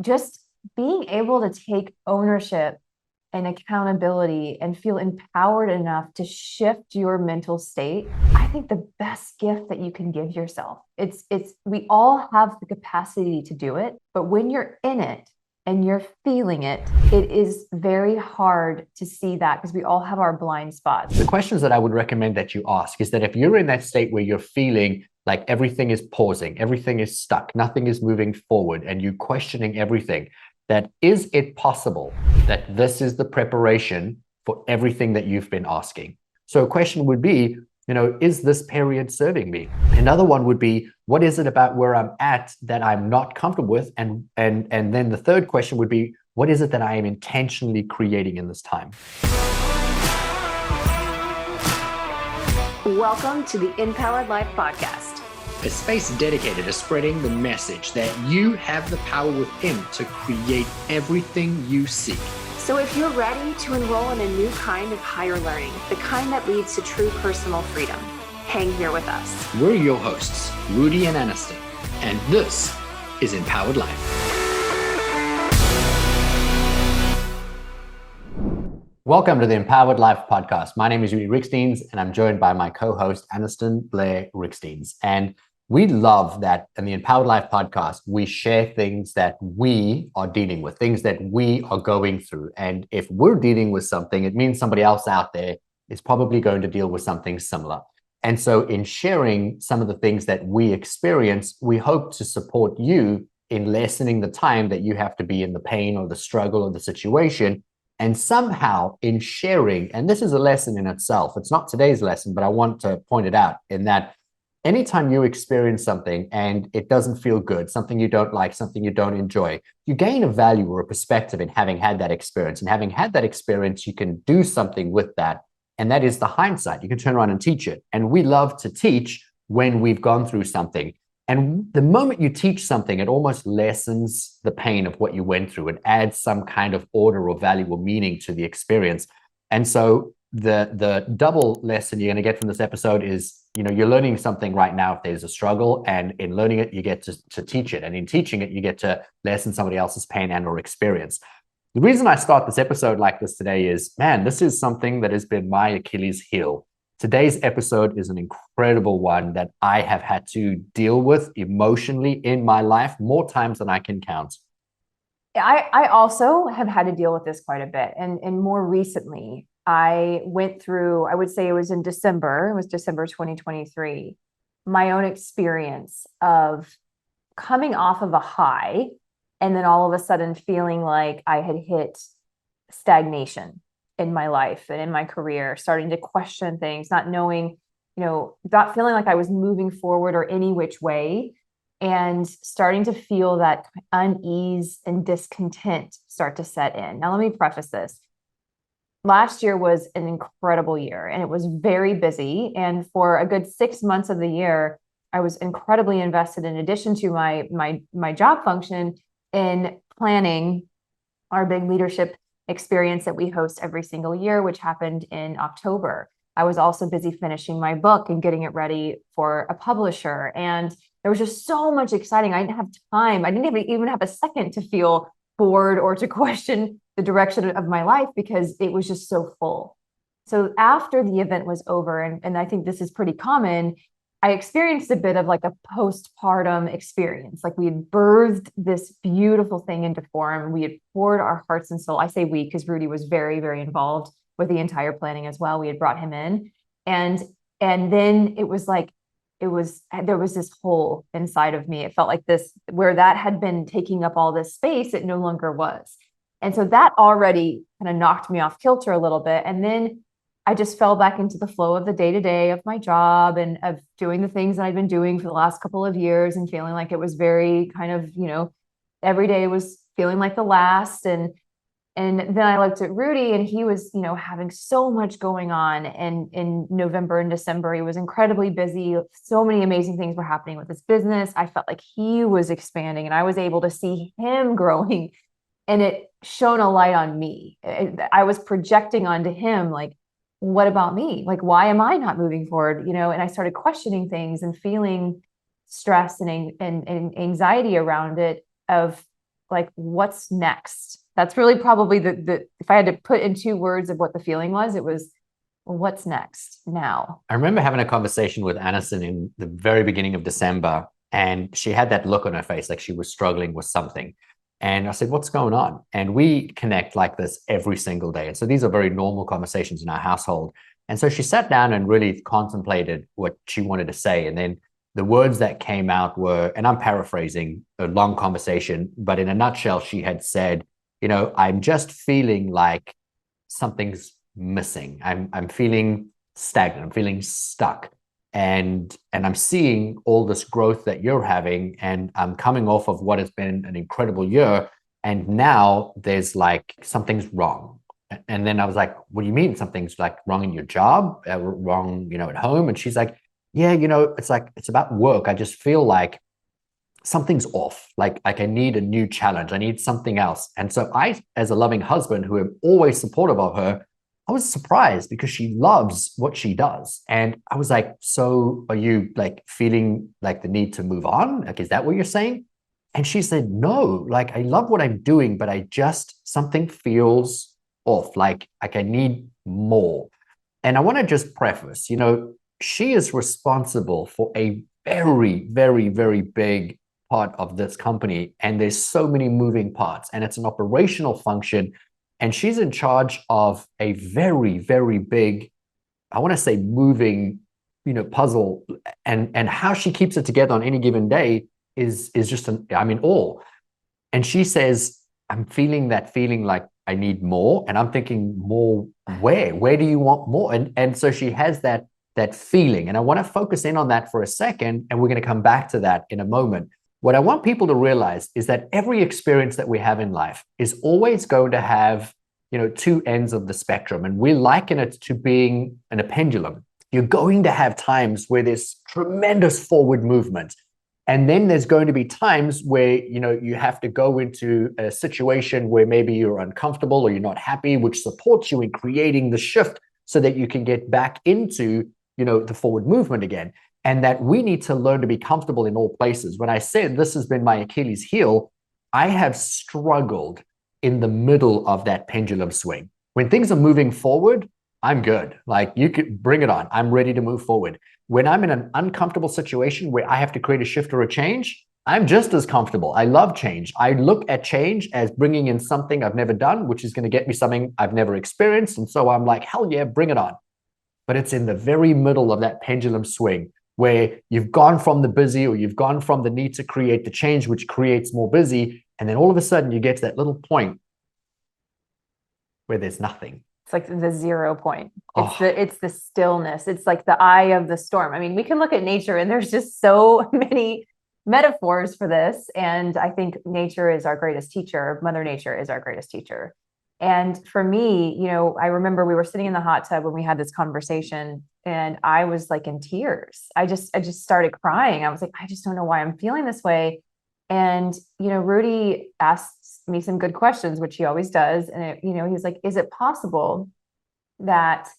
just being able to take ownership and accountability and feel empowered enough to shift your mental state, I think the best gift that you can give yourself. It's we all have the capacity to do it, but when you're in it and you're feeling it, it is very hard to see that because we all have our blind spots. The questions that I would recommend that you ask is that if you're in that state where you're feeling like everything is pausing, everything is stuck, nothing is moving forward, and you're questioning everything, that is it possible that this is the preparation for everything that you've been asking? So a question would be, is this period serving me? Another one would be, what is it about where I'm at that I'm not comfortable with? And then the third question would be, what is it that I am intentionally creating in this time? Welcome to the Empowered Life Podcast, a space dedicated to spreading the message that you have the power within to create everything you seek. So if you're ready to enroll in a new kind of higher learning, the kind that leads to true personal freedom, hang here with us. We're your hosts, Rudi and Anniston, and this is Empowered Life. Welcome to the Empowered Life Podcast. My name is Rudi Rixteens, and I'm joined by my co-host, Anniston Blair Rixteens. And we love that in the Empowered Life Podcast, we share things that we are dealing with, things that we are going through. And if we're dealing with something, it means somebody else out there is probably going to deal with something similar. And so in sharing some of the things that we experience, we hope to support you in lessening the time that you have to be in the pain or the struggle or the situation. And somehow in sharing, and this is a lesson in itself, it's not today's lesson, but I want to point it out in that anytime you experience something and it doesn't feel good, something you don't like, something you don't enjoy, you gain a value or a perspective in having had that experience. And having had that experience, you can do something with that. And that is the hindsight. You can turn around and teach it. And we love to teach when we've gone through something. And the moment you teach something, it almost lessens the pain of what you went through. It adds some kind of order or value or meaning to the experience. And so the double lesson you're going to get from this episode is, you're learning something right now if there's a struggle. And in learning it, you get to teach it. And in teaching it, you get to lessen somebody else's pain and or experience. The reason I start this episode like this today is, man, this is something that has been my Achilles heel. Today's episode is an incredible one that I have had to deal with emotionally in my life more times than I can count. I also have had to deal with this quite a bit. And more recently, I went through, I would say it was December 2023, my own experience of coming off of a high and then all of a sudden feeling like I had hit stagnation in my life and in my career, starting to question things, not knowing, not feeling like I was moving forward or any which way, and starting to feel that unease and discontent start to set in. Now, let me preface this. Last year was an incredible year and it was very busy. And for a good 6 months of the year, I was incredibly invested in addition to my job function in planning our big leadership experience that we host every single year, which happened in October. I was also busy finishing my book and getting it ready for a publisher. And there was just so much exciting. I didn't have time. I didn't even have a second to feel bored or to question the direction of my life because it was just so full. So after the event was over, and I think this is pretty common, I experienced a bit of like a postpartum experience. Like we had birthed this beautiful thing into form. We had poured our hearts and soul. I say we, because Rudi was very, very involved with the entire planning as well. We had brought him in. And then it was like, there was this hole inside of me. It felt like this, where that had been taking up all this space, it no longer was. And so that already kind of knocked me off kilter a little bit. And then I just fell back into the flow of the day-to-day of my job and of doing the things that I've been doing for the last couple of years and feeling like it was very kind of, every day was feeling like the last. And then I looked at Rudi and he was, having so much going on. And in November and December, he was incredibly busy. So many amazing things were happening with his business. I felt like he was expanding and I was able to see him growing, and it shone a light on me. I was projecting onto him, like, what about me? Like, why am I not moving forward? And I started questioning things and feeling stress and anxiety around it of like, what's next? That's really probably the if I had to put in 2 words of what the feeling was, it was, well, what's next now? I remember having a conversation with Anniston in the very beginning of December, and she had that look on her face like she was struggling with something. And I said, what's going on? And we connect like this every single day. And so these are very normal conversations in our household. And so she sat down and really contemplated what she wanted to say. And then the words that came out were, and I'm paraphrasing a long conversation, but in a nutshell, she had said, I'm just feeling like something's missing. I'm feeling stagnant. I'm feeling stuck. And I'm seeing all this growth that you're having, and I'm coming off of what has been an incredible year, and now there's like something's wrong. And then I was like, what do you mean something's like wrong in your job, wrong at home? And she's like, yeah, it's about work. I just feel like something's off. Like I need a new challenge. I need something else. And so I, as a loving husband who am always supportive of her, I was surprised because she loves what she does. And I was like, so are you like feeling like the need to move on? Like, is that what you're saying? And she said, no, like I love what I'm doing, but something feels off. Like I need more. And I want to just preface, she is responsible for a very, very, very big part of this company. And there's so many moving parts, and it's an operational function. And she's in charge of a very, very big, I want to say moving, puzzle. And how she keeps it together on any given day is just I'm in awe. And she says, I'm feeling that feeling like I need more. And I'm thinking, more where? Where do you want more? And so she has that feeling. And I want to focus in on that for a second. And we're going to come back to that in a moment. What I want people to realize is that every experience that we have in life is always going to have, 2 ends of the spectrum. And we liken it to being in a pendulum. You're going to have times where there's tremendous forward movement. And then there's going to be times where, you have to go into a situation where maybe you're uncomfortable or you're not happy, which supports you in creating the shift so that you can get back into, the forward movement again. And that we need to learn to be comfortable in all places. When I said this has been my Achilles heel, I have struggled in the middle of that pendulum swing. When things are moving forward, I'm good. Like, you could bring it on. I'm ready to move forward. When I'm in an uncomfortable situation where I have to create a shift or a change, I'm just as comfortable. I love change. I look at change as bringing in something I've never done, which is going to get me something I've never experienced. And so I'm like, hell yeah, bring it on. But it's in the very middle of that pendulum swing where you've gone from the busy, or you've gone from the need to create the change, which creates more busy. And then all of a sudden you get to that little point where there's nothing. It's like the 0 point. It's the stillness. It's like the eye of the storm. I mean, we can look at nature and there's just so many metaphors for this. And I think nature is our greatest teacher. Mother Nature is our greatest teacher. And for me, I remember we were sitting in the hot tub when we had this conversation, and I was like in tears. I just started crying. I was like, I just don't know why I'm feeling this way. And, Rudi asked me some good questions, which he always does. And, he was like, is it possible that,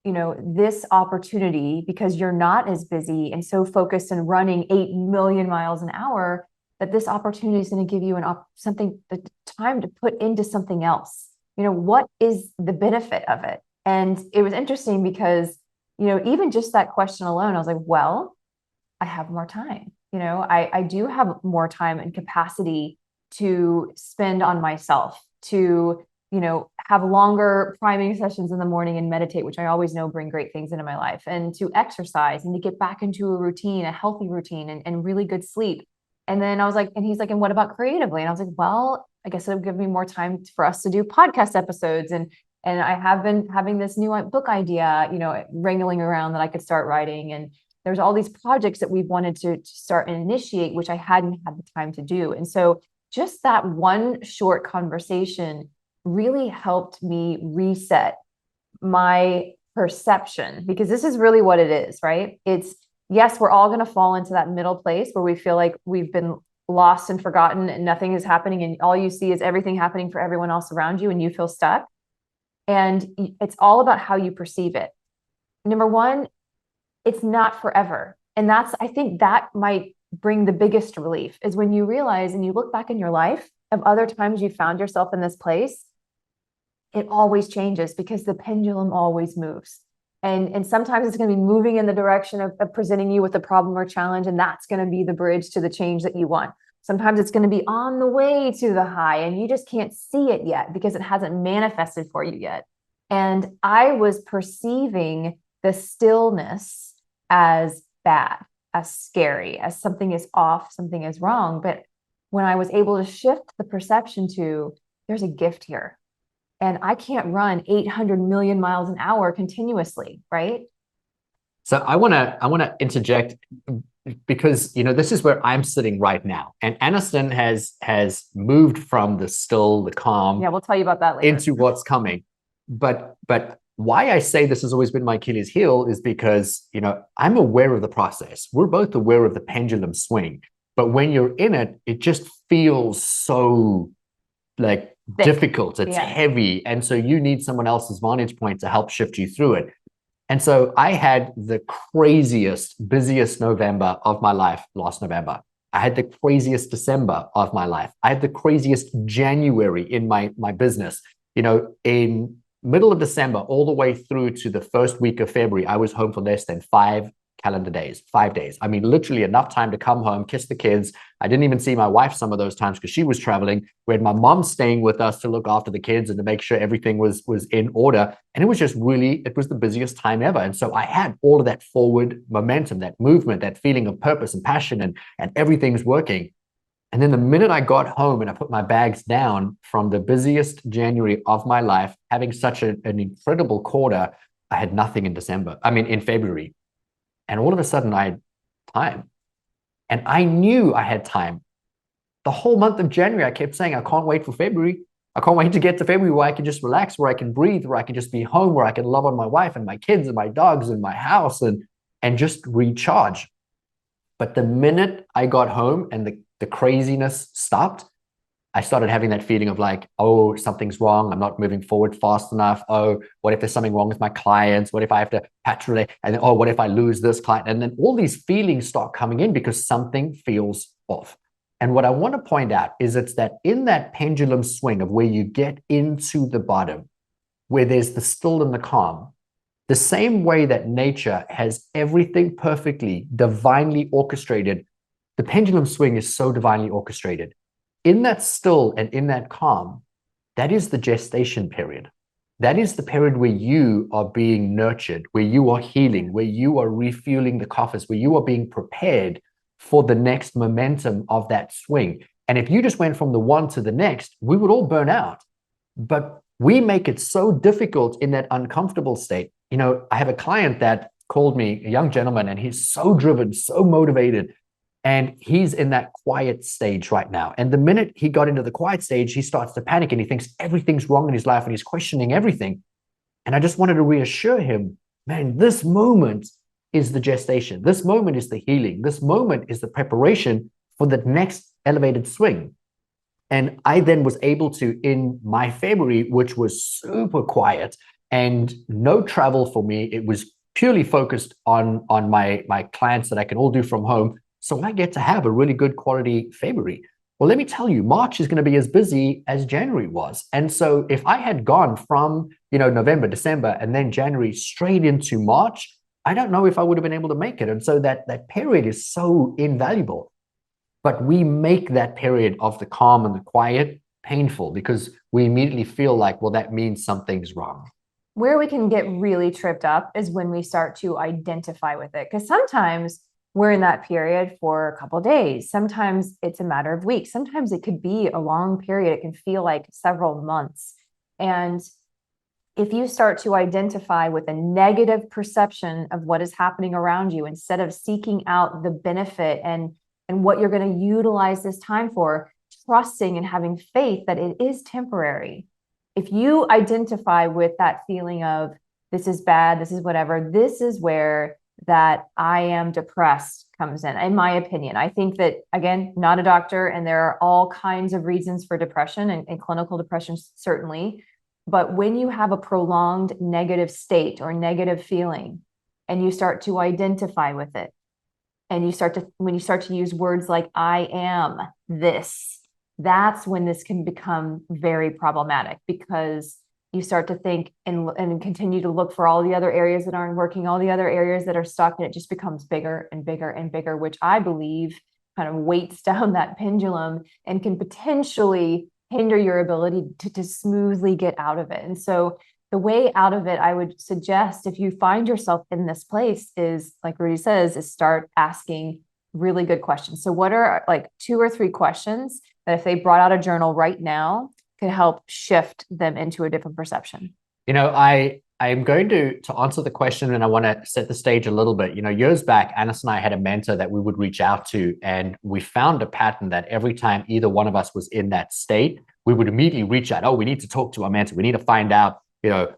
this opportunity, because you're not as busy and so focused on running 8 million miles an hour, that this opportunity is going to give you the time to put into something else? What is the benefit of it? And it was interesting because, even just that question alone, I was like, well, I have more time. I do have more time and capacity to spend on myself, to, have longer priming sessions in the morning and meditate, which I always know bring great things into my life, and to exercise and to get back into a routine, a healthy routine, and really good sleep. And then I was like, and he's like, and what about creatively? And I was like, well, I guess it'll give me more time for us to do podcast episodes. And I have been having this new book idea, wrangling around that I could start writing. And there's all these projects that we've wanted to start and initiate, which I hadn't had the time to do. And so just that one short conversation really helped me reset my perception, because this is really what it is, right? It's, yes, we're all going to fall into that middle place where we feel like we've been lost and forgotten and nothing is happening. And all you see is everything happening for everyone else around you and you feel stuck. And it's all about how you perceive it. Number one, it's not forever. And I think that might bring the biggest relief, is when you realize and you look back in your life of other times you found yourself in this place, it always changes because the pendulum always moves. And sometimes it's going to be moving in the direction of presenting you with a problem or challenge, and that's going to be the bridge to the change that you want. Sometimes it's going to be on the way to the high, and you just can't see it yet because it hasn't manifested for you yet. And I was perceiving the stillness as bad, as scary, as something is off, something is wrong. But when I was able to shift the perception to, there's a gift here. And I can't run 800 million miles an hour continuously, right? So I want to interject because, this is where I'm sitting right now. And Anniston has moved from the still, the calm. Yeah, we'll tell you about that later. Into what's coming. But why I say this has always been my Achilles heel is because, I'm aware of the process. We're both aware of the pendulum swing. But when you're in it, it just feels so like difficult. It's heavy. And so you need someone else's vantage point to help shift you through it. And so I had the craziest, busiest November of my life last November. I had the craziest December of my life. I had the craziest January in my business. In middle of December, all the way through to the first week of February, I was home for less than 5 calendar days, 5 days. I mean, literally enough time to come home, kiss the kids. I didn't even see my wife some of those times because she was traveling. We had my mom staying with us to look after the kids and to make sure everything was in order. And it was just it was the busiest time ever. And so I had all of that forward momentum, that movement, that feeling of purpose and passion, and everything's working. And then the minute I got home and I put my bags down from the busiest January of my life, having such an incredible quarter, I had nothing in February. And all of a sudden I had time. And I knew I had time. The whole month of January, I kept saying, I can't wait for February. I can't wait to get to February where I can just relax, where I can breathe, where I can just be home, where I can love on my wife and my kids and my dogs and my house and just recharge. But the minute I got home and the craziness stopped, I started having that feeling of like, oh, something's wrong. I'm not moving forward fast enough. Oh, what if there's something wrong with my clients? What if I have to patrolate? And then, oh, what if I lose this client? And then all these feelings start coming in because something feels off. And what I want to point out is it's that in that pendulum swing of where you get into the bottom, where there's the still and the calm, the same way that nature has everything perfectly, divinely orchestrated, the pendulum swing is so divinely orchestrated. In that still and in that calm, that is the gestation period. That is the period where you are being nurtured, where you are healing, where you are refueling the coffers, where you are being prepared for the next momentum of that swing. And if you just went from the one to the next, we would all burn out. But we make it so difficult in that uncomfortable state. I have a client that called me, a young gentleman, and he's so driven, so motivated. And he's in that quiet stage right now. And the minute he got into the quiet stage, he starts to panic and he thinks everything's wrong in his life and he's questioning everything. And I just wanted to reassure him, man, this moment is the gestation. This moment is the healing. This moment is the preparation for the next elevated swing. And I then was able to, in my February, which was super quiet and no travel for me, it was purely focused on my clients that I can all do from home. So I get to have a really good quality February. Well, let me tell you, March is going to be as busy as January was. And so if I had gone from, November, December, and then January straight into March, I don't know if I would have been able to make it. And so that period is so invaluable. But we make that period of the calm and the quiet painful because we immediately feel like, well, that means something's wrong. Where we can get really tripped up is when we start to identify with it. Because sometimes we're in that period for a couple of days. Sometimes it's a matter of weeks. Sometimes it could be a long period. It can feel like several months. And if you start to identify with a negative perception of what is happening around you, instead of seeking out the benefit and what you're going to utilize this time for, trusting and having faith that it is temporary. If you identify with that feeling of this is bad, this is whatever, this is where that I am depressed comes in my opinion. I think that, again, not a doctor, and there are all kinds of reasons for depression and clinical depression, certainly. But when you have a prolonged negative state or negative feeling, and you start to identify with it, and when you start to use words like, I am this, that's when this can become very problematic, because you start to think and continue to look for all the other areas that aren't working, all the other areas that are stuck, and it just becomes bigger and bigger and bigger, which I believe kind of weights down that pendulum and can potentially hinder your ability to smoothly get out of it. And so the way out of it, I would suggest, if you find yourself in this place, is, like Rudi says, is start asking really good questions. So what are like 2 or 3 questions that if they brought out a journal right now could help shift them into a different perception? I'm going to answer the question, and I want to set the stage a little bit. Years back, Anis and I had a mentor that we would reach out to, and we found a pattern that every time either one of us was in that state, we would immediately reach out. Oh, we need to talk to our mentor. We need to find out,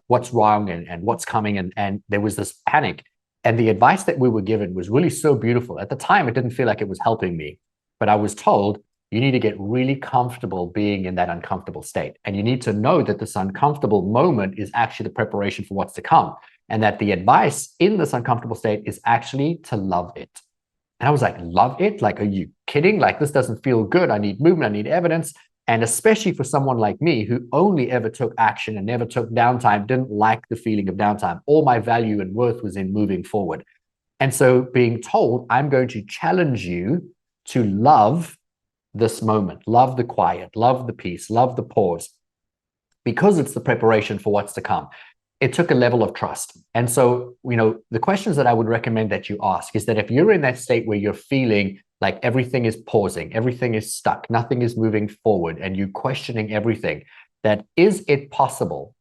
what's wrong and what's coming. And there was this panic. And the advice that we were given was really so beautiful. At the time, it didn't feel like it was helping me, but I was told, you need to get really comfortable being in that uncomfortable state. And you need to know that this uncomfortable moment is actually the preparation for what's to come. And that the advice in this uncomfortable state is actually to love it. And I was like, love it? Like, are you kidding? Like, this doesn't feel good. I need movement. I need evidence. And especially for someone like me who only ever took action and never took downtime, didn't like the feeling of downtime. All my value and worth was in moving forward. And so being told, I'm going to challenge you to love this moment, love the quiet, love the peace, love the pause, because it's the preparation for what's to come. It took a level of trust. And so, the questions that I would recommend that you ask is that if you're in that state where you're feeling like everything is pausing, everything is stuck, nothing is moving forward, and you're questioning everything, that is it possible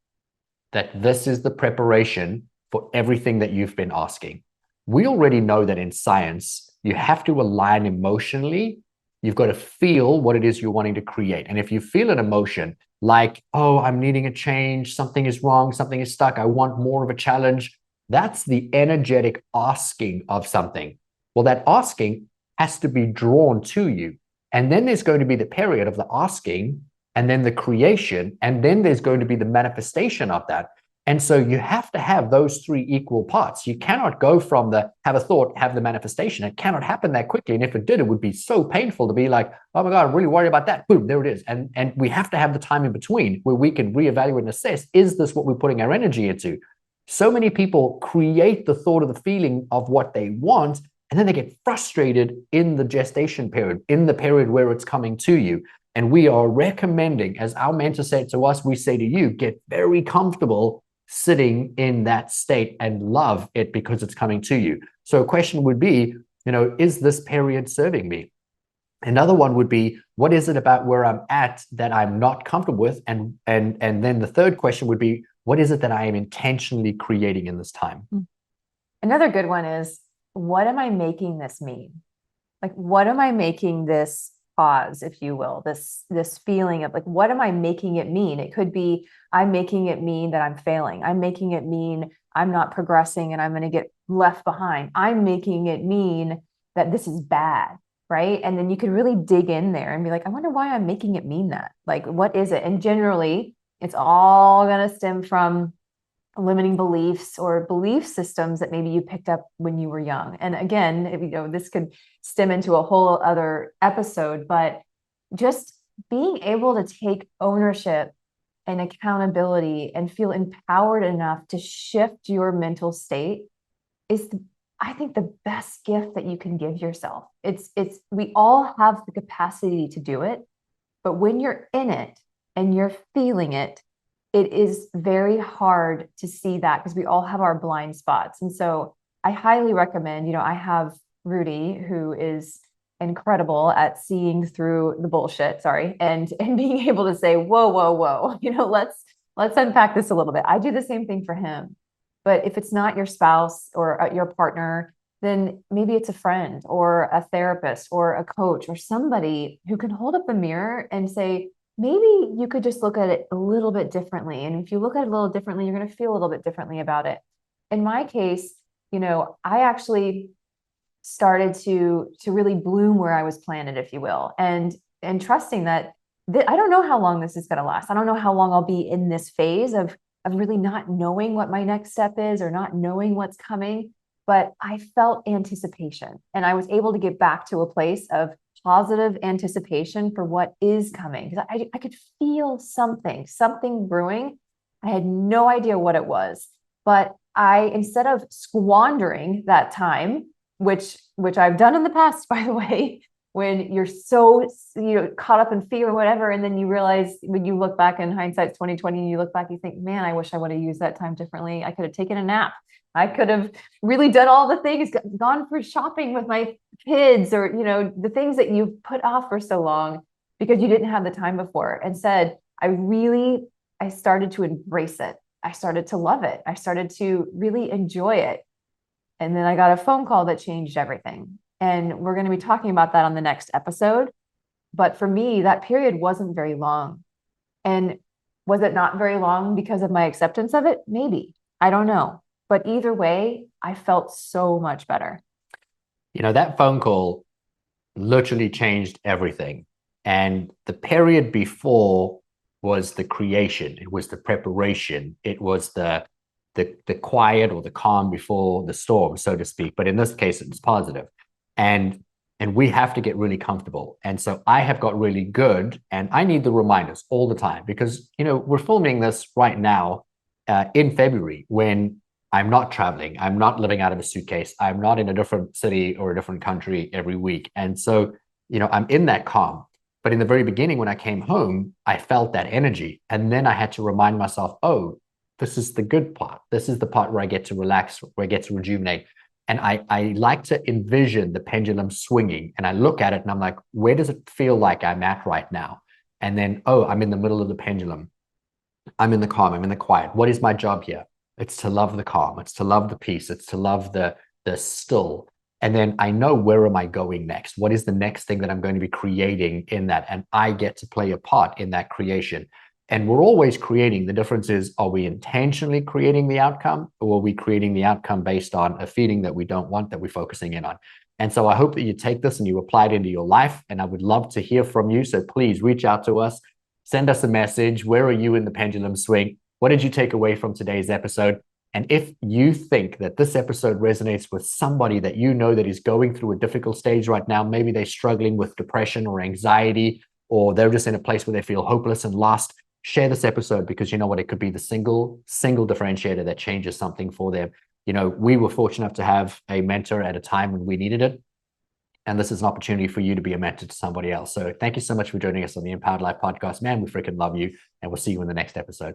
that this is the preparation for everything that you've been asking? We already know that in science, you have to align emotionally. You've got to feel what it is you're wanting to create. And if you feel an emotion like, oh, I'm needing a change, something is wrong, something is stuck, I want more of a challenge, that's the energetic asking of something. Well, that asking has to be drawn to you. And then there's going to be the period of the asking, and then the creation, and then there's going to be the manifestation of that. And so you have to have those 3 equal parts. You cannot go from the have a thought, have the manifestation. It cannot happen that quickly. And if it did, it would be so painful to be like, oh my God, I'm really worried about that. Boom, there it is. And we have to have the time in between where we can reevaluate and assess, is this what we're putting our energy into? So many people create the thought of the feeling of what they want, and then they get frustrated in the gestation period, in the period where it's coming to you. And we are recommending, as our mentor said to us, we say to you, get very comfortable sitting in that state and love it because it's coming to you. So a question would be, is this period serving me? Another one would be, what is it about where I'm at that I'm not comfortable with? And then the third question would be, what is it that I am intentionally creating in this time? Another good one is, what am I making this mean? Like, what am I making this pause, if you will, this feeling of like, what am I making it mean? It could be, I'm making it mean that I'm failing. I'm making it mean I'm not progressing and I'm going to get left behind. I'm making it mean that this is bad, right? And then you could really dig in there and be like, I wonder why I'm making it mean that. Like, what is it? And generally, it's all going to stem from limiting beliefs or belief systems that maybe you picked up when you were young. And again, this could stem into a whole other episode, but just being able to take ownership and accountability and feel empowered enough to shift your mental state is, I think, the best gift that you can give yourself. We all have the capacity to do it, but when you're in it and you're feeling it, it is very hard to see that because we all have our blind spots. And so I highly recommend, I have Rudi, who is incredible at seeing through the bullshit, and being able to say, whoa, let's unpack this a little bit. I do the same thing for him. But if it's not your spouse or your partner, then maybe it's a friend or a therapist or a coach or somebody who can hold up the mirror and say, maybe you could just look at it a little bit differently. And if you look at it a little differently, you're going to feel a little bit differently about it. In my case, I actually started to really bloom where I was planted, if you will, and trusting that I don't know how long this is going to last. I don't know how long I'll be in this phase of really not knowing what my next step is or not knowing what's coming. But I felt anticipation, and I was able to get back to a place of positive anticipation for what is coming. Because I could feel something brewing. I had no idea what it was, but instead of squandering that time, which I've done in the past, by the way, when you're so, caught up in fear or whatever, and then you realize when you look back in hindsight, 2020, and you look back, you think, man, I wish I would have used that time differently. I could have taken a nap. I could have really done all the things, gone for shopping with my kids, or, the things that you put off for so long because you didn't have the time before. Instead, I started to embrace it. I started to love it. I started to really enjoy it. And then I got a phone call that changed everything. And we're going to be talking about that on the next episode. But for me, that period wasn't very long. And was it not very long because of my acceptance of it? Maybe. I don't know. But either way, I felt so much better. That phone call literally changed everything. And the period before was the creation. It was the preparation. It was the quiet or the calm before the storm, so to speak. But in this case, it's positive. And we have to get really comfortable. And so I have got really good, and I need the reminders all the time because, we're filming this right now in February when I'm not traveling. I'm not living out of a suitcase. I'm not in a different city or a different country every week. And so, I'm in that calm. But in the very beginning, when I came home, I felt that energy. And then I had to remind myself, oh, this is the good part. This is the part where I get to relax, where I get to rejuvenate. And I like to envision the pendulum swinging. And I look at it and I'm like, where does it feel like I'm at right now? And then, oh, I'm in the middle of the pendulum. I'm in the calm. I'm in the quiet. What is my job here? It's to love the calm. It's to love the peace. It's to love the still. And then I know, where am I going next? What is the next thing that I'm going to be creating in that? And I get to play a part in that creation. And we're always creating. The difference is, are we intentionally creating the outcome, or are we creating the outcome based on a feeling that we don't want, that we're focusing in on? And so I hope that you take this and you apply it into your life. And I would love to hear from you. So please reach out to us. Send us a message. Where are you in the pendulum swing? What did you take away from today's episode? And if you think that this episode resonates with somebody that that is going through a difficult stage right now, maybe they're struggling with depression or anxiety, or they're just in a place where they feel hopeless and lost, share this episode, because you know what? It could be the single differentiator that changes something for them. We were fortunate enough to have a mentor at a time when we needed it. And this is an opportunity for you to be a mentor to somebody else. So thank you so much for joining us on the Empowered Life podcast. Man, we freaking love you. And we'll see you in the next episode.